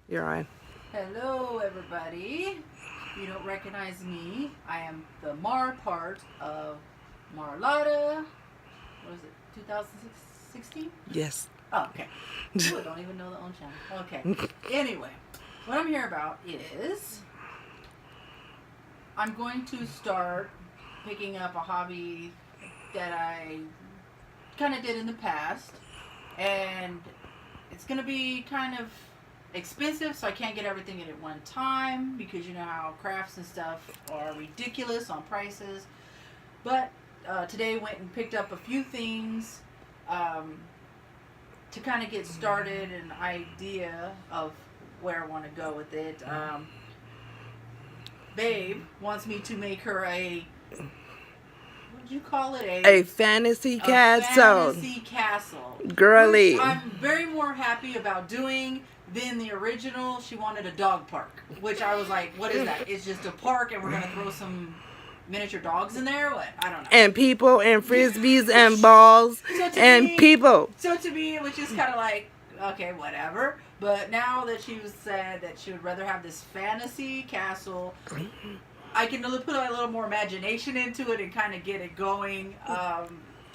You're on. Hello, everybody. If you don't recognize me, I am the Mar part of Marlotta. What is it, 2016? Yes. Oh, okay. Ooh, I don't even know the own channel. Okay. Anyway, what I'm here about is I'm going to start picking up a hobby that I kind of did in the past. And it's going to be kind of expensive, so I can't get everything in at one time because you know how crafts and stuff are ridiculous on prices. But today went and picked up a few things um, to kind of get started, an idea of where I want to go with it. Babe wants me to make her a, what would you call it? A fantasy A castle. fantasy castle. Girly. Which I'm very more happy about doing than the original. She wanted a dog park, which I was like, what is that? It's just a park and we're going to throw some miniature dogs in there? What? I don't know. And people and frisbees and balls and people. So to me, it was just kind of like, okay, whatever. But now that she said that she would rather have this fantasy castle, I can put a little more imagination into it and kind of get it going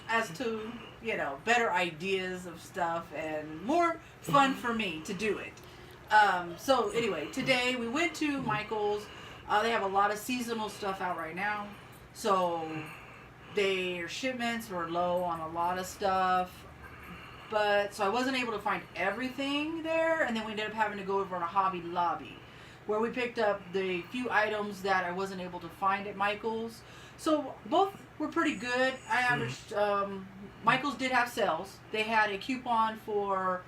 as to, you know, better ideas of stuff and more fun for me to do it. So anyway, today we went to Michael's. They have a lot of seasonal stuff out right now. So their shipments were low on a lot of stuff. But so I wasn't able to find everything there. And then we ended up having to go over to Hobby Lobby, where we picked up the few items that I wasn't able to find at Michael's. So both were pretty good. I averaged, Michael's did have sales. They had a coupon for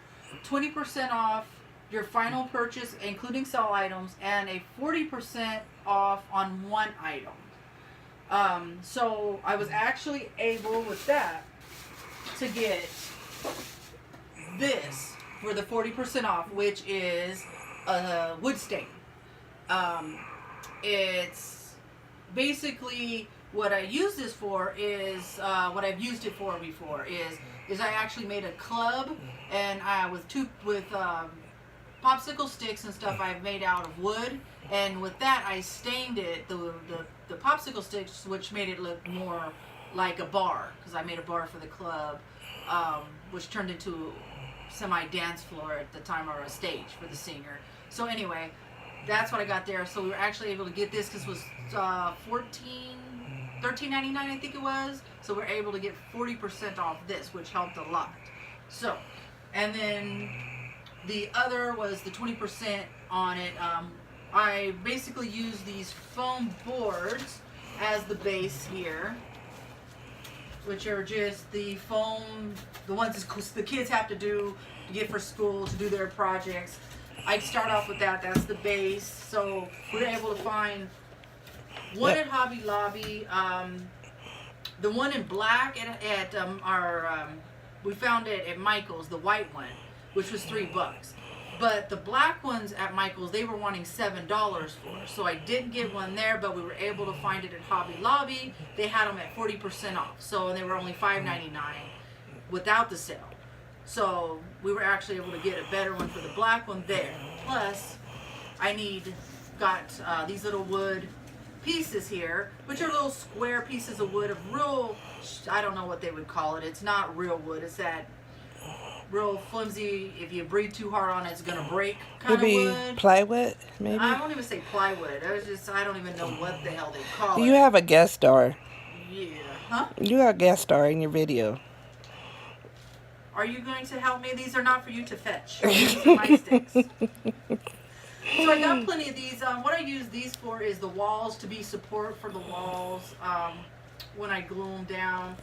20% off your final purchase, including sale items, and a 40% off on one item. So I was actually able with that to get this for the 40% off, which is a wood stain. It's basically what I use this for is what I've used it for before is I actually made a club and with popsicle sticks and stuff I've made out of wood, and with that I stained it the popsicle sticks, which made it look more like a bar because I made a bar for the club, which turned into semi dance floor at the time, or a stage for the singer. So anyway, that's what I got there. So we were actually able to get this because it was $13.99 I think it was. So we're able to get 40% off this, which helped a lot. So, and then the other was the 20% on it. I basically use these foam boards as the base here, which are just the foam, the ones the kids have to do to get for school, to do their projects. I start off with that. That's the base. So we were able to find one at Hobby Lobby. The one in black at we found it at Michael's, the white one, which was $3. But the black ones at Michael's, they were wanting $7 for. So I didn't get one there, but we were able to find it at Hobby Lobby. They had them at 40% off. So they were only $5.99 without the sale. So we were actually able to get a better one for the black one there. Plus, I got these little wood pieces here, which are little square pieces of wood of real, I don't know what they would call it. It's not real wood. It's that real flimsy, if you breathe too hard on it, it's going to break kind of wood. Plywood, maybe? I won't even say plywood. I don't even know what the hell they call it. You have a guest star. Yeah. Huh? You got a guest star in your video. Are you going to help me? These are not for you to fetch. These are my sticks. So I got plenty of these. What I use these for is the walls, to be support for the walls when I glue them down.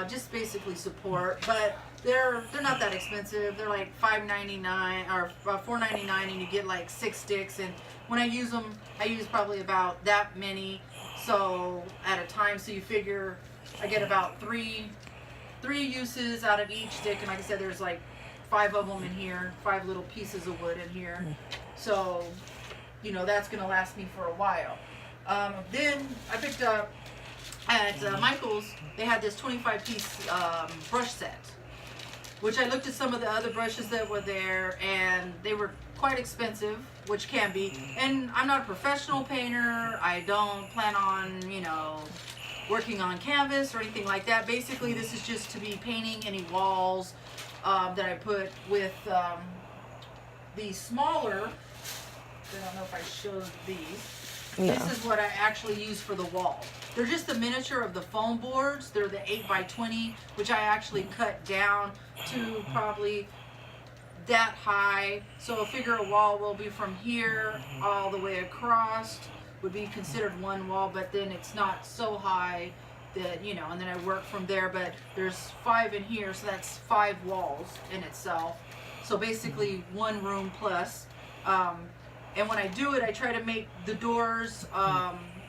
Just basically support. But they're not that expensive. They're like $5.99 or $4.99, and you get like 6 sticks. And when I use them, I use probably about that many. So at a time, so you figure I get about three uses out of each stick. And like I said, there's like 5 of them in here, 5 little pieces of wood in here. So, you know, that's going to last me for a while. Then I picked up at Michael's, they had this 25-piece brush set, which I looked at some of the other brushes that were there, and they were quite expensive, which can be. And I'm not a professional painter. I don't plan on, you know, working on canvas or anything like that. Basically, this is just to be painting any walls that I put with the smaller. I don't know if I showed these. No. This is what I actually use for the wall. They're just the miniature of the foam boards. They're the 8x20, which I actually cut down to probably that high. So a figure a wall will be from here all the way across. Would be considered one wall, but then it's not so high that, you know, and then I work from there. But there's 5 in here, so that's 5 walls in itself. So basically 1 room plus. And when I do it, I try to make the doors,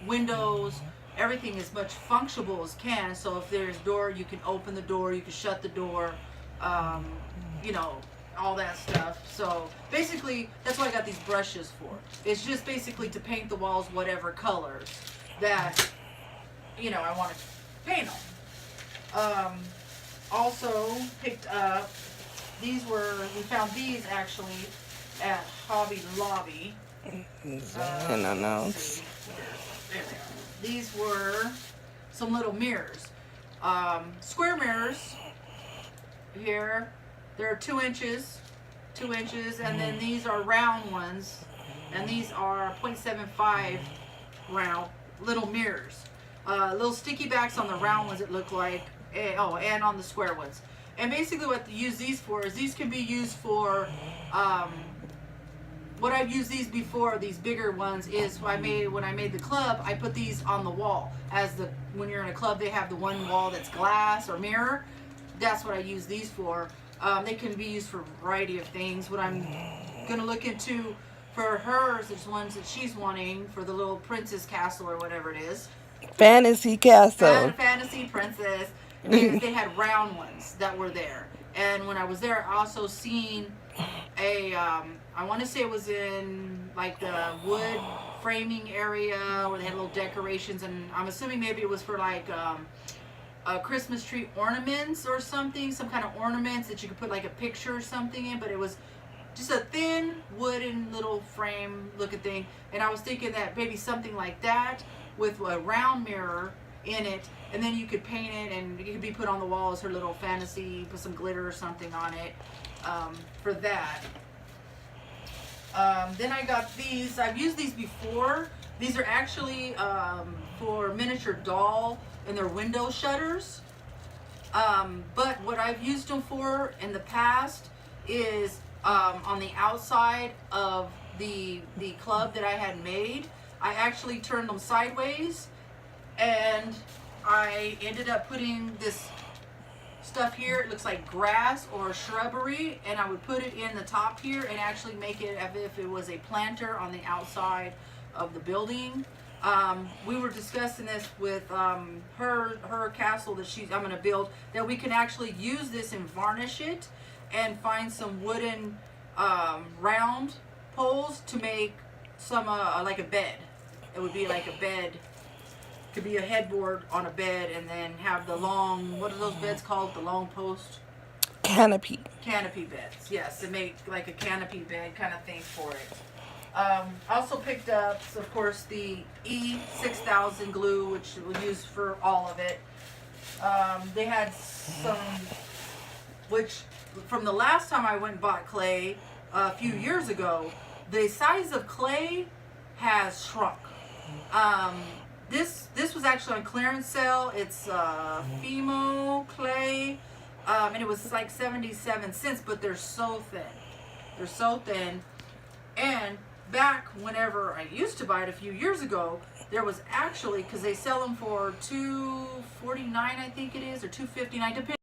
windows, everything as much functional as can. So if there's a door, you can open the door, you can shut the door, you know, all that stuff. So basically, that's what I got these brushes for. It's just basically to paint the walls whatever colors that, you know, I want to paint them. Also picked up, we found these actually at Hobby Lobby. And announce. There they are. These were some little mirrors. Square mirrors here. They're 2 inches, and then these are round ones, and these are 0.75 round little mirrors. Little sticky backs on the round ones, it looked like. And on the square ones. And basically what to use these for is these can be used for, what I've used these before, these bigger ones, is when I made the club, I put these on the wall. When you're in a club, they have the one wall that's glass or mirror. That's what I use these for. They can be used for a variety of things. What I'm going to look into for hers is ones that she's wanting for the little princess castle or whatever it is. Fantasy castle. Fantasy princess. They had round ones that were there. And when I was there, I also seen I want to say it was in like the wood framing area where they had little decorations, and I'm assuming maybe it was for like a Christmas tree ornaments or something, some kind of ornaments that you could put like a picture or something in, but it was just a thin wooden little frame looking thing. And I was thinking that maybe something like that with a round mirror in it, and then you could paint it and it could be put on the wall as her little fantasy, put some glitter or something on it for that. Then I got these. I've used these before. These are actually for miniature doll and their window shutters. But what I've used them for in the past is on the outside of the club that I had made. I actually turned them sideways, and I ended up putting this stuff here. It looks like grass or shrubbery, and I would put it in the top here and actually make it as if it was a planter on the outside of the building. We were discussing this with her castle that I'm going to build, that we can actually use this and varnish it and find some wooden round poles to make some like a bed. It would be like a bed. Could be a headboard on a bed, and then have the long, what are those beds called? The long post? Canopy. Canopy beds, yes, to make like a canopy bed kind of thing for it. I also picked up, of course, the E6000 glue, which we'll use for all of it. They had some, which from the last time I went and bought clay a few years ago, the size of clay has shrunk. This was actually on clearance sale. It's Fimo clay, and it was like 77 cents, but they're so thin. They're so thin. And back whenever I used to buy it a few years ago, there was actually, because they sell them for $2.49, I think it is, or $2.59, depending.